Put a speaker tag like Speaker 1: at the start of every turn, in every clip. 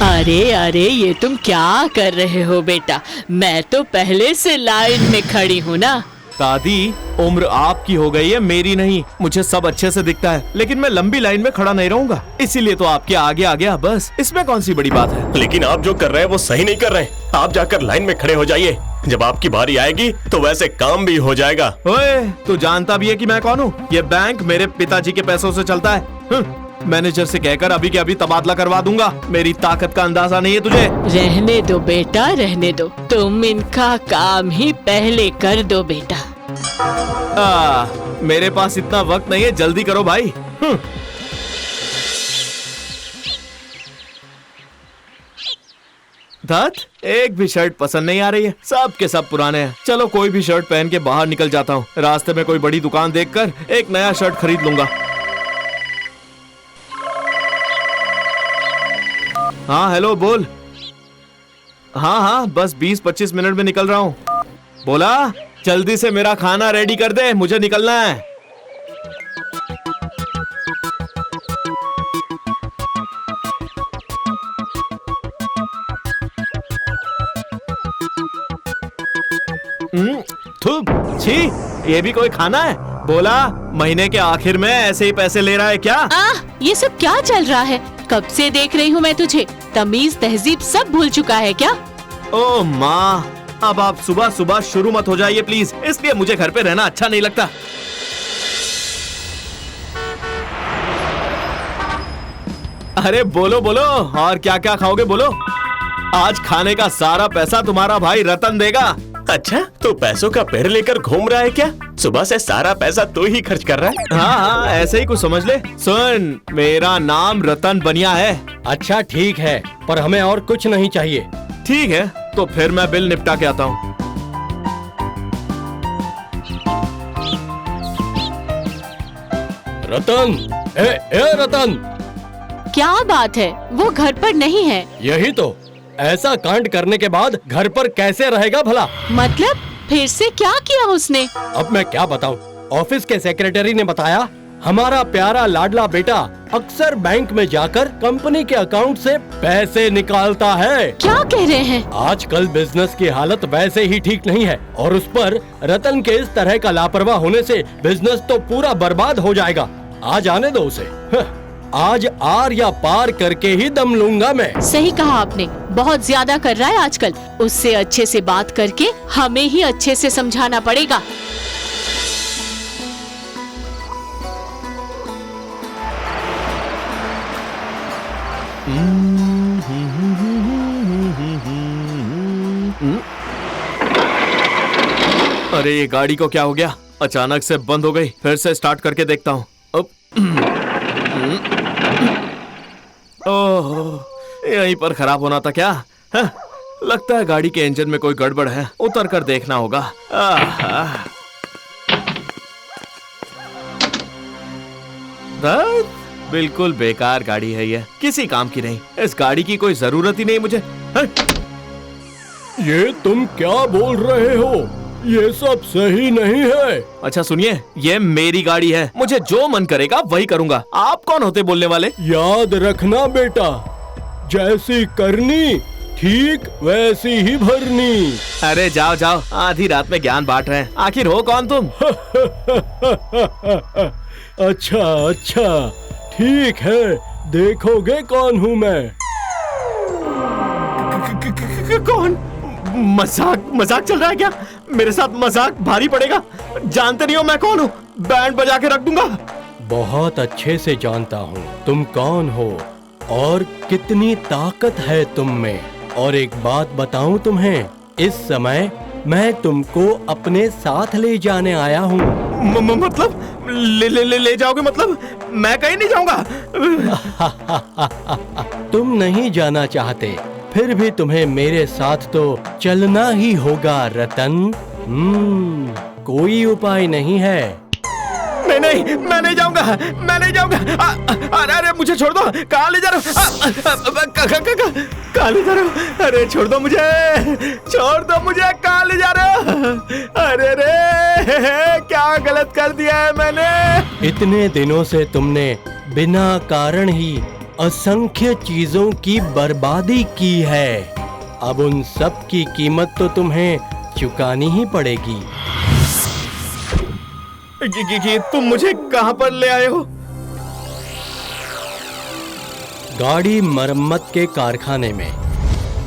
Speaker 1: अरे अरे, ये तुम क्या कर रहे हो बेटा? मैं तो पहले से लाइन में खड़ी हूँ ना।
Speaker 2: दादी, उम्र आपकी हो गई है, मेरी नहीं। मुझे सब अच्छे से दिखता है, लेकिन मैं लंबी लाइन में खड़ा नहीं रहूंगा, इसीलिए तो आपके आगे आ गया। बस इसमें कौन सी बड़ी बात है।
Speaker 3: लेकिन आप जो कर रहे हैं वो सही नहीं कर रहे हैं। आप जाकर लाइन में खड़े हो जाइए, जब आपकी बारी आएगी तो वैसे काम भी हो जाएगा।
Speaker 2: ओए, तू जानता भी है कि मैं कौन हूँ? ये बैंक मेरे पिताजी के पैसों से चलता है। मैनेजर से कहकर अभी के अभी तबादला करवा दूंगा। मेरी ताकत का अंदाजा नहीं है तुझे?
Speaker 1: रहने दो बेटा, रहने दो। तुम इनका काम ही पहले कर दो बेटा।
Speaker 2: मेरे पास इतना वक्त नहीं है, जल्दी करो भाई। धत, एक भी शर्ट पसंद नहीं आ रही है, सब के सब पुराने हैं। चलो कोई भी शर्ट पहन के बाहर निकल जाता हूँ। रास्ते में कोई बड़ी दुकान देखकर एक नया शर्ट खरीद लूंगा। हाँ हेलो, बोल। हाँ हाँ, बस 20-25 मिनट में निकल रहा हूँ। बोला, जल्दी से मेरा खाना रेडी कर दे, मुझे निकलना है। थू, छी, ये भी कोई खाना है? बोला, महीने के आखिर में ऐसे ही पैसे ले रहा है क्या?
Speaker 1: ये सब क्या चल रहा है? कब से देख रही हूँ मैं तुझे। तमीज तहजीब सब भूल चुका है क्या?
Speaker 2: ओ माँ, अब आप सुबह सुबह शुरू मत हो जाइए प्लीज, इसलिए मुझे घर पे रहना अच्छा नहीं लगता। अरे बोलो बोलो, और क्या क्या खाओगे बोलो? आज खाने का सारा पैसा तुम्हारा भाई रतन देगा।
Speaker 3: अच्छा, तो पैसों का पेड़ लेकर घूम रहा है क्या? सुबह से सारा पैसा तू ही खर्च कर रहा है।
Speaker 2: हाँ हाँ, ऐसे ही कुछ समझ ले। सुन, मेरा नाम रतन बनिया है।
Speaker 4: अच्छा ठीक है, पर हमें और कुछ नहीं चाहिए।
Speaker 2: ठीक है, तो फिर मैं बिल निपटा के आता हूँ।
Speaker 4: रतन, ए रतन,
Speaker 1: क्या बात है? वो घर पर नहीं है।
Speaker 4: यही तो, ऐसा कांड करने के बाद घर पर कैसे रहेगा भला?
Speaker 1: मतलब फिर से क्या किया उसने?
Speaker 4: अब मैं क्या बताऊं? ऑफिस के सेक्रेटरी ने बताया, हमारा प्यारा लाडला बेटा अक्सर बैंक में जाकर कंपनी के अकाउंट से पैसे निकालता है।
Speaker 1: क्या कह रहे हैं?
Speaker 4: आजकल बिजनेस की हालत वैसे ही ठीक नहीं है, और उस पर रतन के इस तरह का लापरवाह होने से बिजनेस तो पूरा बर्बाद हो जाएगा। आज आने दो उसे। आज आर या पार करके ही दम लूंगा मैं।
Speaker 1: सही कहा आपने, बहुत ज्यादा कर रहा है आजकल। उससे अच्छे से बात करके हमें ही अच्छे से समझाना पड़ेगा।
Speaker 2: अरे ये गाड़ी को क्या हो गया? अचानक से बंद हो गई। फिर से स्टार्ट करके देखता हूँ। ओह, यहीं पर खराब होना था क्या? लगता है गाड़ी के इंजन में कोई गड़बड़ है, उतर कर देखना होगा। बिल्कुल बेकार गाड़ी है ये, किसी काम की नहीं। इस गाड़ी की कोई जरूरत ही नहीं मुझे।
Speaker 4: ये तुम क्या बोल रहे हो? ये सब सही नहीं है।
Speaker 2: अच्छा सुनिए, ये मेरी गाड़ी है, मुझे जो मन करेगा वही करूंगा। आप कौन होते बोलने वाले?
Speaker 4: याद रखना बेटा, जैसी करनी ठीक वैसी ही भरनी।
Speaker 2: अरे जाओ जाओ, आधी रात में ज्ञान बांट रहे हैं। आखिर हो कौन तुम?
Speaker 4: अच्छा अच्छा, ठीक है, देखोगे कौन हूँ मैं।
Speaker 2: कौन? मजाक चल रहा है क्या? मेरे साथ मजाक भारी पड़ेगा। जानते नहीं हो मैं कौन हूँ? बैंड बजा के रख दूंगा।
Speaker 4: बहुत अच्छे से जानता हूँ तुम कौन हो और कितनी ताकत है तुम में। और एक बात बताऊं तुम्हें, इस समय मैं तुमको अपने साथ ले जाने आया हूँ।
Speaker 2: मतलब ले जाओगे? मतलब मैं कहीं नहीं जाऊंगा।
Speaker 4: तुम नहीं जाना चाहते, फिर भी तुम्हें मेरे साथ तो चलना ही होगा रतन। कोई उपाय नहीं है।
Speaker 2: नहीं, मैं नहीं जाऊंगा, मैं नहीं जाऊंगा। अरे मुझे छोड़ दो। कहाँ ले जा रहे हो? कहाँ ले जा रहे हो? अरे छोड़ दो मुझे, छोड़ दो मुझे। कहाँ ले जा रहे हो? अरे रे, क्या गलत कर दिया है मैंने?
Speaker 4: इतने दिनों से तुमने बिना कारण ही असंख्य चीजों की बर्बादी की है। अब उन सब की कीमत तो तुम्हें चुकानी ही पड़ेगी।
Speaker 2: तुम मुझे कहाँ पर ले आए हो?
Speaker 4: गाड़ी मरम्मत के कारखाने में।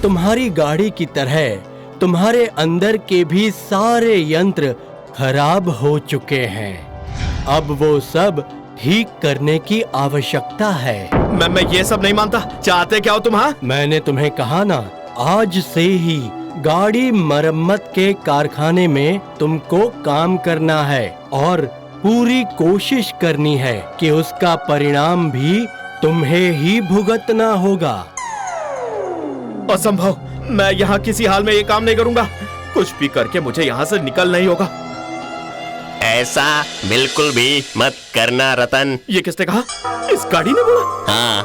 Speaker 4: तुम्हारी गाड़ी की तरह तुम्हारे अंदर के भी सारे यंत्र खराब हो चुके हैं। अब वो सब ठीक करने की आवश्यकता है।
Speaker 2: मैं ये सब नहीं मानता। चाहते क्या हो तुम? हाँ,
Speaker 4: मैंने तुम्हें कहा ना, आज से ही गाड़ी मरम्मत के कारखाने में तुमको काम करना है और पूरी कोशिश करनी है कि उसका परिणाम भी तुम्हें ही भुगतना होगा।
Speaker 2: असंभव। मैं यहाँ किसी हाल में ये काम नहीं करूंगा। कुछ भी करके मुझे यहाँ से निकलना ही होगा।
Speaker 3: ऐसा बिल्कुल भी मत करना रतन।
Speaker 2: ये किसने कहा? इस गाड़ी ने बोला?
Speaker 3: हाँ,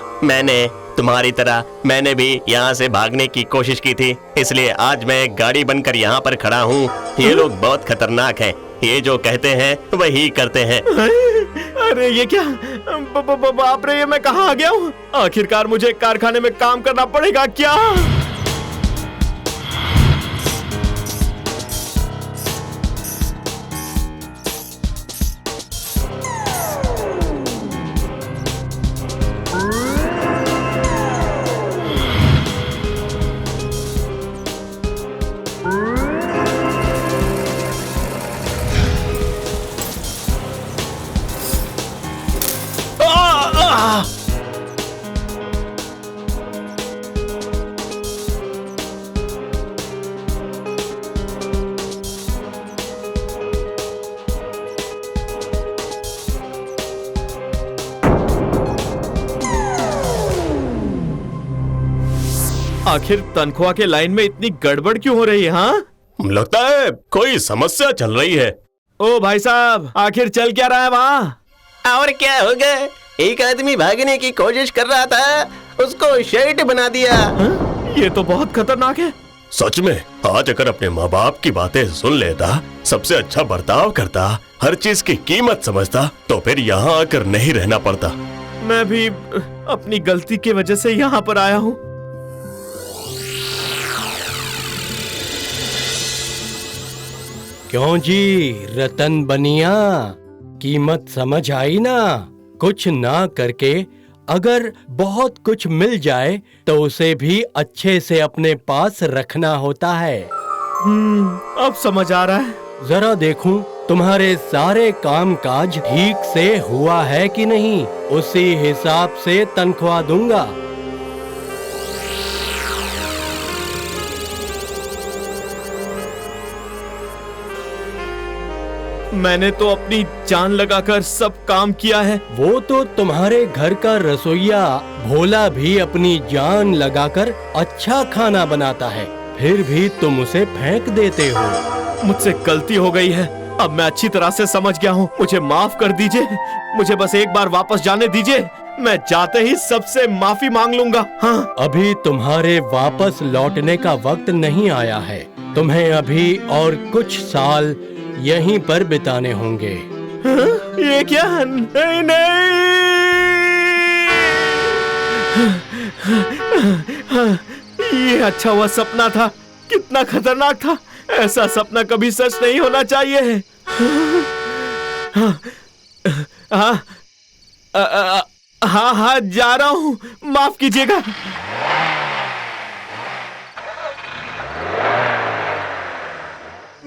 Speaker 3: तुम्हारी तरह मैंने भी यहाँ से भागने की कोशिश की थी, इसलिए आज मैं एक गाड़ी बनकर यहाँ पर खड़ा हूँ। ये लोग बहुत खतरनाक हैं। ये जो कहते हैं वही करते हैं।
Speaker 2: अरे ये क्या? बाप रे, ये मैं कहाँ आ गया हूँ? आखिरकार मुझे कारखाने में काम करना पड़ेगा क्या? आखिर तनख्वाह के लाइन में इतनी गड़बड़ क्यों हो रही है? हाँ,
Speaker 3: लगता है कोई समस्या चल रही है।
Speaker 2: ओ भाई साहब, आखिर चल क्या रहा है वहाँ?
Speaker 3: और क्या होगा? एक आदमी भागने की कोशिश कर रहा था, उसको शर्ट बना दिया।
Speaker 2: हाँ? ये तो बहुत खतरनाक है।
Speaker 3: सच में, आज अगर अपने माँ बाप की बातें सुन लेता, सबसे अच्छा बर्ताव करता, हर चीज की कीमत समझता, तो फिर यहाँ आकर नहीं रहना पड़ता।
Speaker 2: मैं भी अपनी गलती की वजह से यहाँ पर आया हूँ।
Speaker 4: क्यों जी रतन बनिया, कीमत समझ आई ना? कुछ ना करके अगर बहुत कुछ मिल जाए तो उसे भी अच्छे से अपने पास रखना होता है।
Speaker 2: अब समझ आ रहा है।
Speaker 4: जरा देखूं तुम्हारे सारे कामकाज ठीक से हुआ है कि नहीं, उसी हिसाब से तनख्वाह दूंगा।
Speaker 2: मैंने तो अपनी जान लगाकर सब काम किया है।
Speaker 4: वो तो तुम्हारे घर का रसोइया भोला भी अपनी जान लगाकर अच्छा खाना बनाता है, फिर भी तुम उसे फेंक देते हो।
Speaker 2: मुझसे गलती हो गई है। अब मैं अच्छी तरह से समझ गया हूँ। मुझे माफ कर दीजिए। मुझे बस एक बार वापस जाने दीजिए। मैं जाते ही सबसे माफी मांग लूंगा। हाँ,
Speaker 4: अभी तुम्हारे वापस लौटने का वक्त नहीं आया है। तुम्हें अभी और कुछ साल यहीं पर बिताने होंगे।
Speaker 2: हाँ? ये क्या? नहीं नहीं। ये अच्छा हुआ सपना था। कितना खतरनाक था। ऐसा सपना कभी सच नहीं होना चाहिए। हाँ हाँ, जा रहा हूँ। माफ कीजिएगा।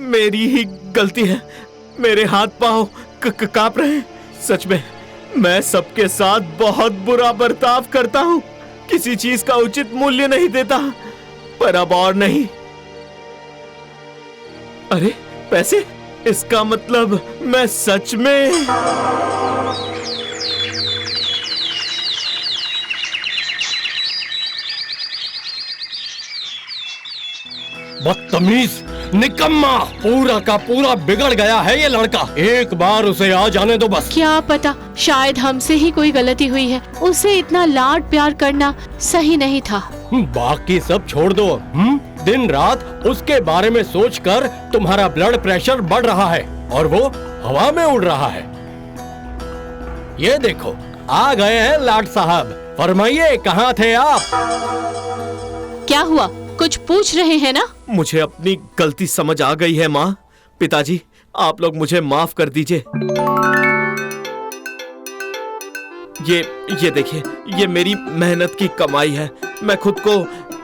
Speaker 2: मेरी ही गलती है। मेरे हाथ पांव कांप रहे हैं। सच में मैं सबके साथ बहुत बुरा बर्ताव करता हूँ। किसी चीज का उचित मूल्य नहीं देता, पर अब और नहीं। अरे पैसे, इसका मतलब मैं सच में
Speaker 4: बदतमीज, निकम्मा, पूरा का पूरा बिगड़ गया है ये लड़का। एक बार उसे आ जाने दो बस।
Speaker 1: क्या पता, शायद हमसे ही कोई गलती हुई है। उसे इतना लाड प्यार करना सही नहीं था।
Speaker 4: बाकी सब छोड़ दो। दिन रात उसके बारे में सोचकर तुम्हारा ब्लड प्रेशर बढ़ रहा है और वो हवा में उड़ रहा है। ये देखो, आ गए हैं लाट साहब। फरमाइए, कहाँ थे आप?
Speaker 1: क्या हुआ, कुछ पूछ रहे हैं ना?
Speaker 2: मुझे अपनी गलती समझ आ गई है माँ। पिताजी, आप लोग मुझे माफ कर दीजिए। ये देखिए, ये मेरी मेहनत की कमाई है। मैं खुद को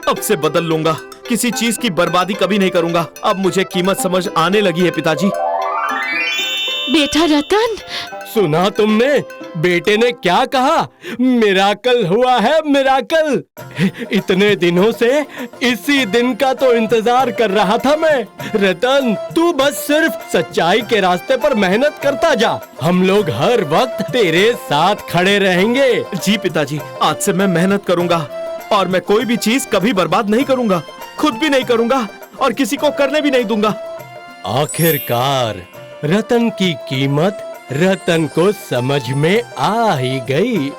Speaker 2: अब से बदल लूंगा। किसी चीज की बर्बादी कभी नहीं करूंगा। अब मुझे कीमत समझ आने लगी है पिताजी।
Speaker 1: बेटा रतन,
Speaker 4: सुना तुमने? बेटे ने क्या कहा? मिराकल हुआ है, मिराकल। इतने दिनों से इसी दिन का तो इंतजार कर रहा था मैं। रतन, तू बस सिर्फ सच्चाई के रास्ते पर मेहनत करता जा। हम लोग हर वक्त तेरे साथ खड़े रहेंगे।
Speaker 2: जी पिताजी, आज से मैं मेहनत करूंगा और मैं कोई भी चीज कभी बर्बाद नहीं करूंगा। खुद भी नहीं करूंगा और किसी को करने भी नहीं दूंगा।
Speaker 4: आखिरकार रतन की कीमत रतन को समझ में आ ही गई।